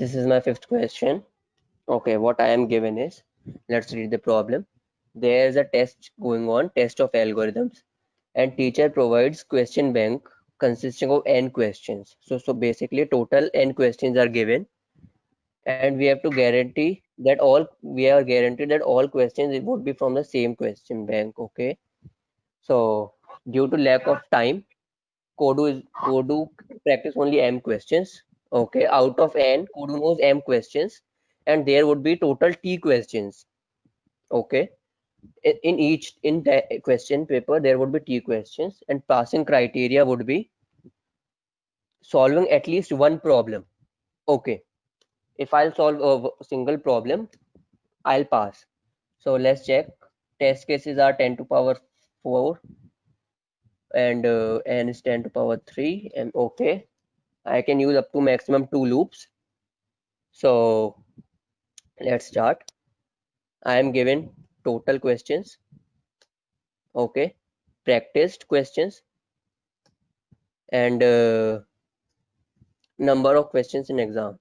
This is my fifth question. Okay, what I am given is, let's read the problem. There is a test going on, test of algorithms, and teacher provides question bank consisting of n questions. So basically total n questions are given, and we have to guarantee that all questions it would be from the same question bank. Okay, so due to lack of time, Kodu practice only m questions. Okay, out of n, Kodu knows m questions, and there would be total t questions. Okay, in the question paper there would be t questions, and passing criteria would be solving at least one problem. Okay, if I'll solve a single problem, I'll pass. So let's check. Test cases are 10 to power 4 and n is 10 to power 3. And okay, I can use up to maximum 2 loops. So let's start. I am given total questions. Okay, practiced questions, and number of questions in exam.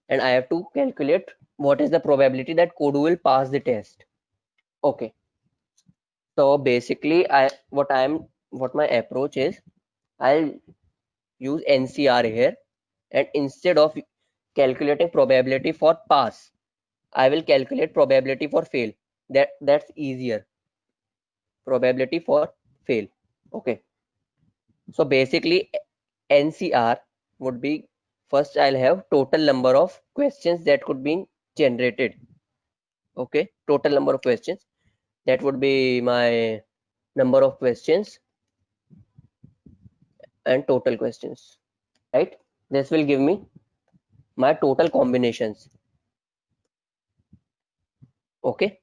And I have to calculate what is the probability that Kodu will pass the test. Okay, so basically what my approach is, I'll use NCR here, and instead of calculating probability for pass, I will calculate probability for fail. That's easier. Probability for fail. Okay, so basically NCR would be, first I'll have total number of questions that could be generated. Okay, total number of questions, that would be my number of questions and total questions, right? This will give me my total combinations. Okay,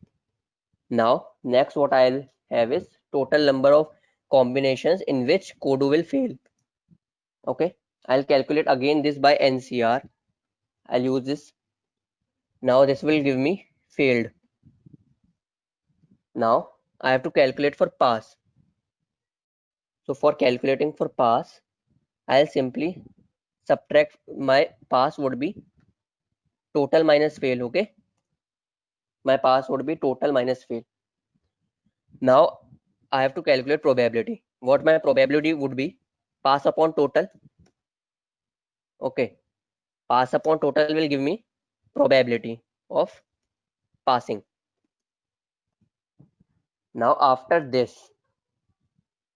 now next what I'll have is total number of combinations in which Kodu will fail. Okay, I'll calculate again this by NCR. I'll use this. Now this will give me failed. Now I have to calculate for pass. So for calculating for pass, I'll simply subtract. My pass would be total minus fail. Okay, my pass would be total minus fail. Now I have to calculate probability. What my probability would be? Pass upon total. Okay, pass upon total will give me probability of passing. Now after this,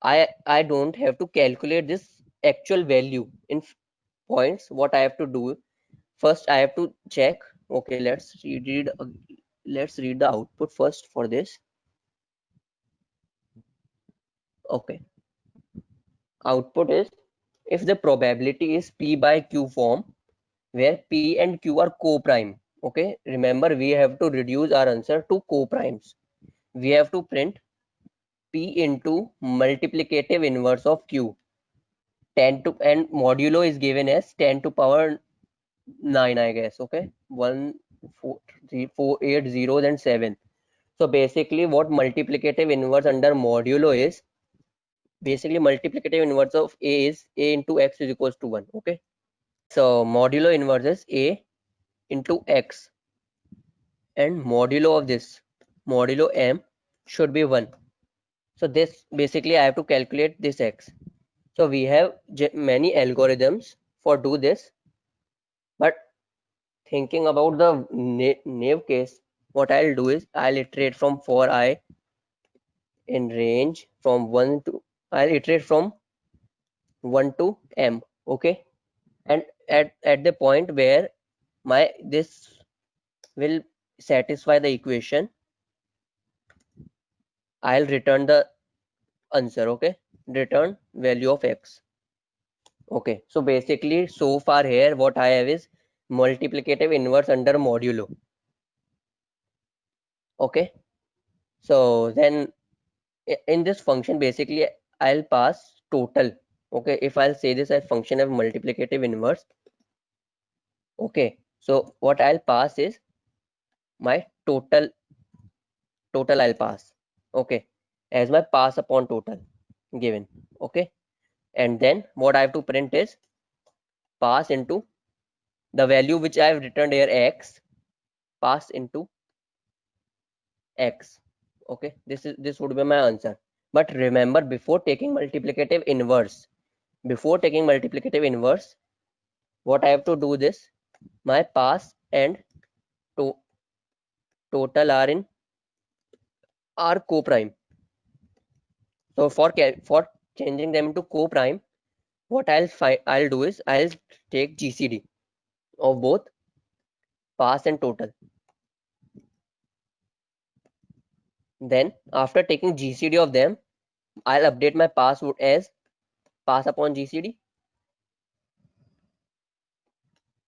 I don't have to calculate this actual value in points. What I have to do, first I have to check. Okay, let's read the output first for this. Okay, output is, if the probability is p by q form, where p and q are co-prime. Okay, remember we have to reduce our answer to co-primes. We have to print p into multiplicative inverse of q. 10 to, and modulo is given as 10 to power 9, I guess. Okay, 1 4 3 4 8 zeros and 7. So basically what multiplicative inverse under modulo is, basically multiplicative inverse of a is a into x is equals to 1. Okay, so modulo inverse is a into x, and modulo of this, modulo m, should be 1. So this basically I have to calculate this x. So we have many algorithms for do this, but thinking about the naive case, what I'll do is I'll iterate from for I in range from 1 to, I'll iterate from 1 to m. Okay, and at the point where my this will satisfy the equation, I'll return the answer. Okay, return value of x. Okay, so basically so far here what I have is multiplicative inverse under modulo. Okay, so then in this function basically I'll pass total. Okay, if I'll say this as function of multiplicative inverse. Okay, so what I'll pass is my total I'll pass. Okay, as my pass upon total given. Okay, and then what I have to print is pass into the value which I have written here x pass into x. Okay, this would be my answer. But remember, before taking multiplicative inverse, what I have to do this, my pass and to total are co-prime. So for changing them into co-prime, what I'll do is I'll take GCD of both pass and total. Then after taking GCD of them, I'll update my password as pass upon GCD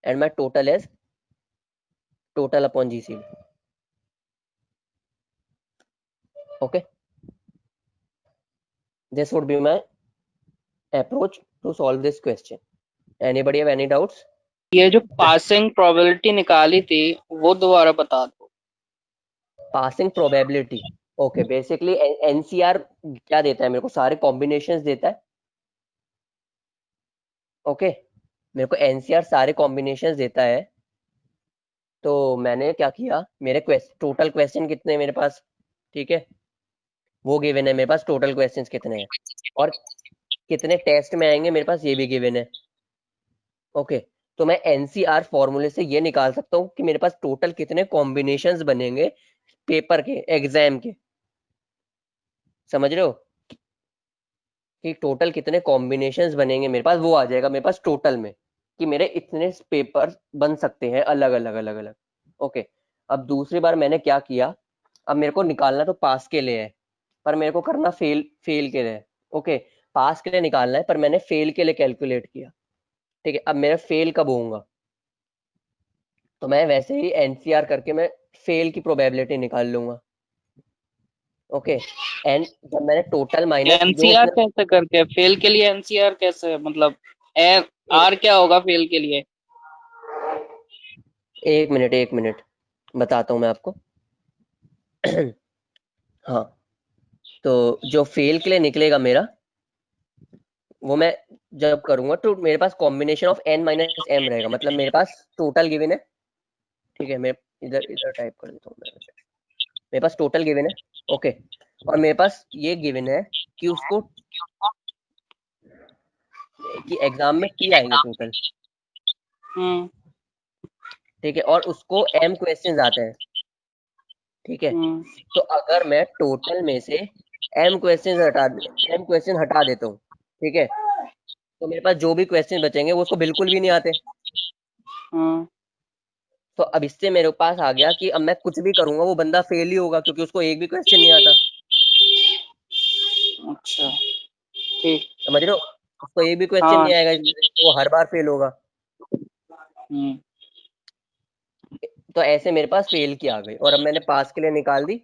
and my total as total upon GCD. Okay, this would be my approach to solve this question. Anybody have any doubts? ये जो passing probability निकाली थी वो दोबारा बता दो। Passing probability, okay, basically NCR क्या देता है मेरे को, सारे कॉम्बिनेशंस देता है। ओके, मेरे को एनसीआर सारे कॉम्बिनेशंस देता है। तो मैंने क्या किया, मेरे टोटल क्वेश्चन कितने मेरे पास, ठीक है, वो गिवन है मेरे पास, टोटल क्वेश्चंस कितने हैं और कितने टेस्ट में आएंगे मेरे पास, ये भी गिवन है। ओके, तो मैं एनसीआर फॉर्मूले से ये निकाल सकता हूँ कि मेरे पास टोटल कितने कॉम्बिनेशंस बनेंगे पेपर के, एग्जाम के। समझ रहे हो कि टोटल कितने कॉम्बिनेशंस बनेंगे मेरे पास, वो आ जाएगा मेरे पास टोटल में, कि मेरे इतने पेपर बन सकते हैं अलग अलग अलग अलग। ओके, अब दूसरी बार मैंने क्या किया, अब मेरे को निकालना तो पास के लिए है, पर मेरे को करना फेल फेल के लिए। ओके, पास के लिए निकालना है पर मैंने फेल के लिए कैलकुलेट किया। ठीक है, अब मेरा फेल कब होऊंगा, तो मैं वैसे ही एनसीआर करके मैं फेल की प्रोबेबिलिटी निकाल लूंगा। ओके, एंड जब मैंने टोटल माइनस जो एनसीआर उसने, कैसे करके फेल के लिए एनसीआर कैसे, मतलब आर क्या होगा फेल के लिए? एक मिनट बताता हूँ मैं आपको। हाँ, तो जो फेल के लिए निकलेगा मेरा, वो मैं जब करूंगा तो मेरे पास combination of n minus m रहेगा, मतलब मेरे पास टोटल गिवन है। ठीक है, मैं इधर इधर टाइप कर देता हूँ मैं, मेरे पास टोटल गिवन है। ओके, और मेरे पास ये गिवन है कि उसको, कि एग्जाम में t आएंगे टोटल। हम्म ठीक है, और उसको m क्वेश्चंस आते हैं। ठीक है, हम्म तो अगर मैं टोटल में से m क्वेश्चन हटा देता हूँ, ठीक है, तो मेरे पास जो भी क्वेश्चन बचेंगे वो उसको बिल्कुल भी नहीं आते। हम्म तो अब इससे मेरे पास आ गया कि अब मैं कुछ भी करूंगा वो बंदा फेल ही होगा, क्योंकि उसको एक भी क्वेश्चन नहीं आता। अच्छा ठीक। समझ रहे हो, उसको एक भी क्वेश्चन हाँ। नहीं आएगा, इसमें वो हर बार फेल होगा। हम्म तो ऐसे मेरे पास फेल की आ गई, और अब मैंने पास के लिए निकाल दी।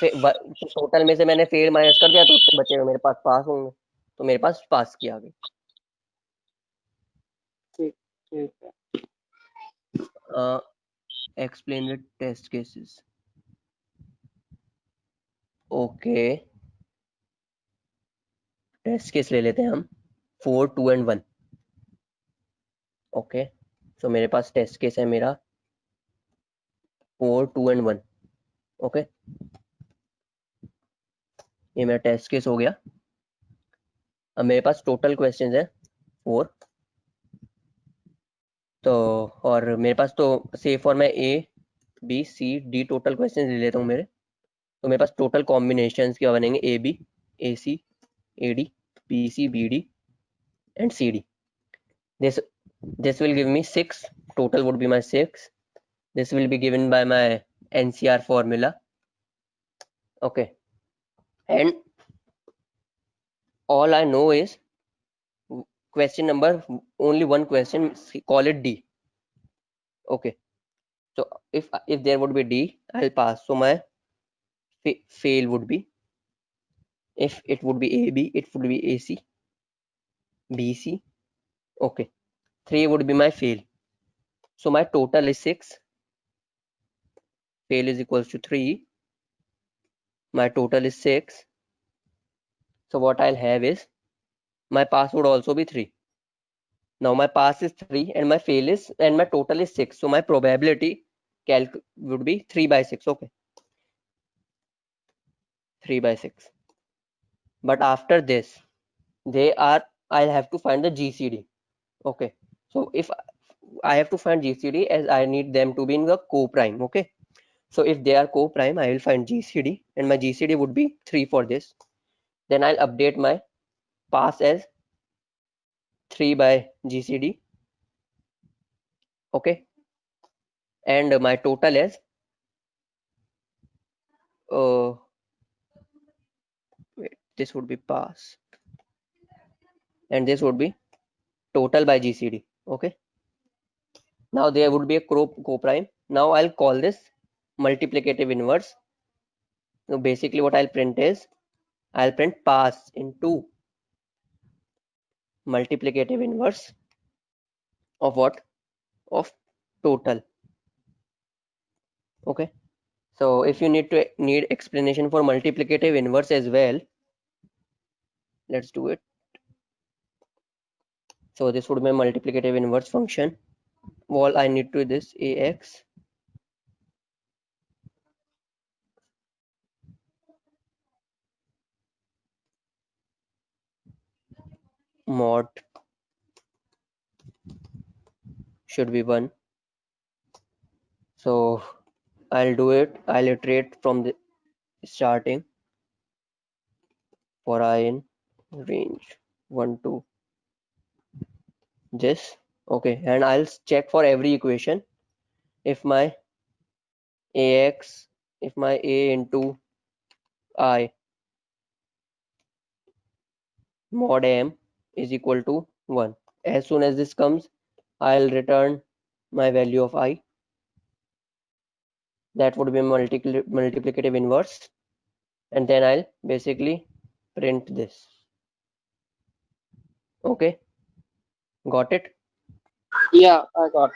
टोटल में से मैंने फेल माइनस कर दिया तो उससे बचे हुए मेरे पास पास होंगे, तो मेरे पास पास की आ गई। ठीक ठीक है। Explain the test cases. Okay, test case ले लेते हैं हम, 4 2 एंड 1। ओके, सो मेरे पास टेस्ट केस है मेरा 4 2 एंड 1। ओके, ये मेरा टेस्ट केस हो गया। अब मेरे पास टोटल क्वेश्चंस है 4। तो और मेरे पास तो सेफ, और मैं A B C D total questions ले लेता हूँ मेरे। तो मेरे पास टोटल कॉम्बिनेशंस क्या बनेंगे, A B, A C, A D, B C, B D and C D. this this will give me 6, total would be my 6. This will be given by my NCR formula. Okay, and all I know is question number, only one question, call it D. Okay, so if there would be D, I'll pass. So my fail would be, if it would be AB, it would be AC, BC. Okay, 3 would be my fail. So my total is 6. Fail is equals to 3. My total is 6. So what I'll have is, my pass would also be 3. Now my pass is 3 and my fail is and my total is 6. So my probability calc would be 3 by 6. Okay. 3 by 6. But after this, I'll have to find the GCD. Okay. So if I have to find GCD as I need them to be in the co-prime. Okay. So if they are co-prime, I will find GCD and my GCD would be 3 for this. Then I'll update my pass as 3 by GCD. Okay. And my total is wait, this would be pass and this would be total by GCD. Okay. Now there would be a co-prime. Now I'll call this multiplicative inverse. So basically what I'll print is I'll print pass into multiplicative inverse of what? Of total. Okay. So if you need explanation for multiplicative inverse as well, let's do it. So this would be my multiplicative inverse function. All I need to do this ax mod should be 1. So I'll do it. I'll iterate from the starting for I in range 1 to this. Okay, and I'll check for every equation if my ax, if my a into I mod m is equal to 1. As soon as this comes, I'll return my value of I. That would be multiplicative inverse. And then I'll basically print this. Okay, got it? Yeah, I got it.